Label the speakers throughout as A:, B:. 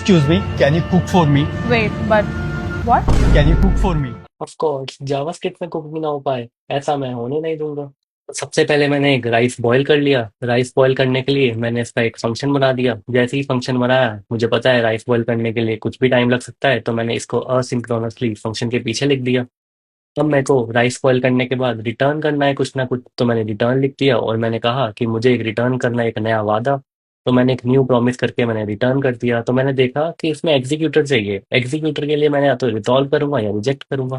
A: Excuse me, can you cook for me?
B: Wait, but what?
A: Can you cook for me?
C: Of course JavaScript में cook भी ना हो पाए, ऐसा मैं होने नहीं दूंगा। तो सबसे पहले मैंने एक राइस बॉईल कर लिया। राइस बॉईल करने के लिए मैंने इसका एक फंक्शन बना दिया। जैसे ही फंक्शन बनाया, मुझे पता है राइस बॉईल करने के लिए कुछ भी टाइम लग सकता है, तो मैंने इसको असिंक्रोनसली फंक्शन के पीछे लिख दिया। अब मेरे को राइस बॉईल करने के बाद रिटर्न करना है कुछ ना कुछ, तो मैंने रिटर्न लिख दिया और मैंने कहा कि मुझे एक रिटर्न करना है, एक नया वादा। तो मैंने एक न्यू प्रॉमिस करके मैंने रिटर्न कर दिया। तो मैंने देखा कि इसमें एग्जीक्यूटर चाहिए। एग्जीक्यूटर के लिए मैंने या तो रिजॉल्व करूंगा या रिजेक्ट करूंगा।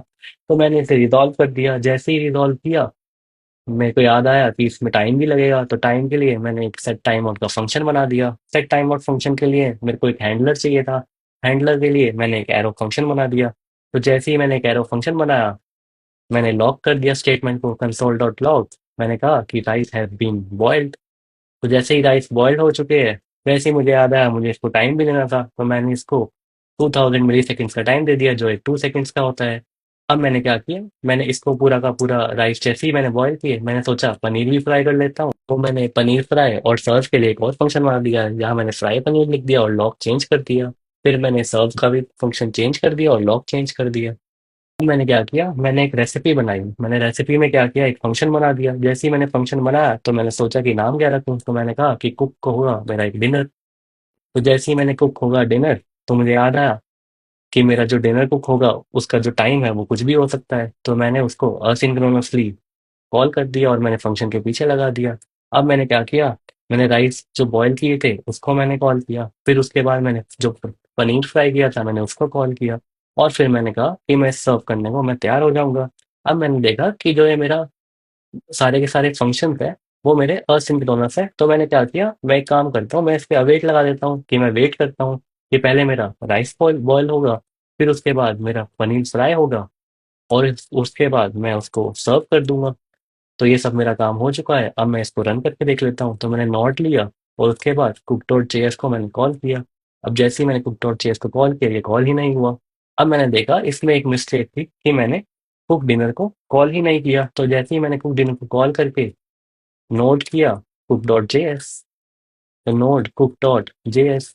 C: तो मैंने इसे रिजॉल्व कर दिया। जैसे ही रिजॉल्व किया, मेरे को याद आया कि इसमें टाइम भी लगेगा, तो टाइम के लिए मैंने एक सेट टाइम आउट का फंक्शन बना दिया। सेट टाइम आउट फंक्शन के लिए मेरे को एक हैंडलर चाहिए था। हैंडलर के लिए मैंने एक एरो फंक्शन बना दिया। तो जैसे ही मैंने एक एरो फंक्शन बनाया, मैंने लॉक कर दिया स्टेटमेंट को कंसोल डॉट लॉग। मैंने कहा कि राइस हैव बीन बॉइल्ड। तो जैसे ही राइस बॉइल्ड हो चुके हैं, वैसे ही मुझे याद आया मुझे इसको टाइम भी देना था, तो मैंने इसको 2000 मिली सेकेंड्स का टाइम दे दिया, जो एक 2 सेकेंड्स का होता है। अब मैंने क्या किया, मैंने इसको पूरा का पूरा राइस जैसे ही मैंने बॉयल किए, मैंने सोचा पनीर भी फ्राई कर लेता हूँ। तो मैंने पनीर फ्राई और सर्व के लिए एक और फंक्शन बना दिया, जहाँ मैंने फ्राई पनीर लिख दिया और लॉक चेंज कर दिया। फिर मैंने सर्व का भी फंक्शन चेंज कर दिया और लॉक चेंज कर दिया। अब मैंने क्या किया, मैंने एक रेसिपी बनाई। मैंने रेसिपी में क्या किया, एक फंक्शन बना दिया। जैसे ही मैंने फंक्शन बनाया, तो मैंने सोचा कि नाम क्या रखूं, तो मैंने कहा कि कुक को होगा मेरा एक डिनर। तो जैसे ही मैंने कुक होगा डिनर, तो मुझे याद आया कि मेरा जो डिनर कुक होगा उसका जो टाइम है वो कुछ भी हो सकता है। तो मैंने उसको असिंक्रोनसली कॉल कर दिया और मैंने फंक्शन के पीछे लगा दिया। अब मैंने क्या किया, मैंने राइस जो बॉईल किए थे उसको मैंने कॉल किया। फिर उसके बाद मैंने जो पनीर फ्राई किया था मैंने उसको कॉल किया। और फिर मैंने कहा कि मैं सर्व करने को मैं तैयार हो जाऊंगा। अब मैंने देखा कि जो ये मेरा सारे के सारे फंक्शन है वो मेरे असिंक्रोनस है। तो मैंने क्या किया, मैं एक काम करता हूँ, मैं इस पे अवेट लगा देता हूँ कि मैं वेट करता हूँ कि पहले मेरा राइस बॉयल होगा, फिर उसके बाद मेरा पनीर फ्राई होगा और उसके बाद मैं उसको सर्व कर दूंगा। तो ये सब मेरा काम हो चुका है। अब मैं इसको रन करके देख लेता हूँ। तो मैंने नोट लिया और उसके बाद कुक डॉट जेएस को मैंने कॉल किया। अब जैसे ही मैंने कुक डॉट जेएस को कॉल किया, ये कॉल ही नहीं हुआ। अब मैंने देखा इसमें एक मिस्टेक थी कि मैंने कुक डिनर को कॉल ही नहीं किया। तो जैसे ही मैंने कुक डिनर को कॉल करके नोट किया कुक डॉट जेएस, तो नोड कुक डॉट जेएस,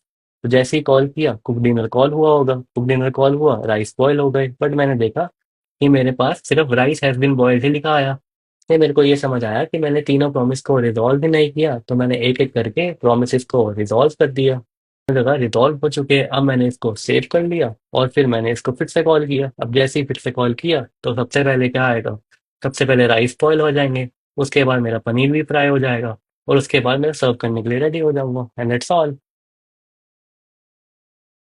C: तो जैसे ही कॉल किया कुक डिनर कॉल हुआ होगा। कुक डिनर कॉल हुआ, राइस बॉयल हो गए, बट मैंने देखा कि मेरे पास सिर्फ राइस हैज बीन बॉयल्ड ही लिखा आया। फिर मेरे को ये समझ आया कि मैंने तीनों प्रॉमिस को रिजॉल्व ही नहीं किया। तो मैंने एक एक करके प्रॉमिसेस को रिजॉल्व कर दिया। मुझे लगा रिजॉल्व हो चुके हैं। अब मैंने इसको सेव कर लिया और फिर मैंने इसको फिर से कॉल किया। अब जैसे ही फिर से कॉल किया, तो सबसे पहले क्या आएगा, सबसे पहले राइस बॉयल हो जाएंगे, उसके बाद मेरा पनीर भी फ्राई हो जाएगा और उसके बाद मैं सर्व करने के लिए रेडी हो जाऊंगा, एंड दैट्स ऑल।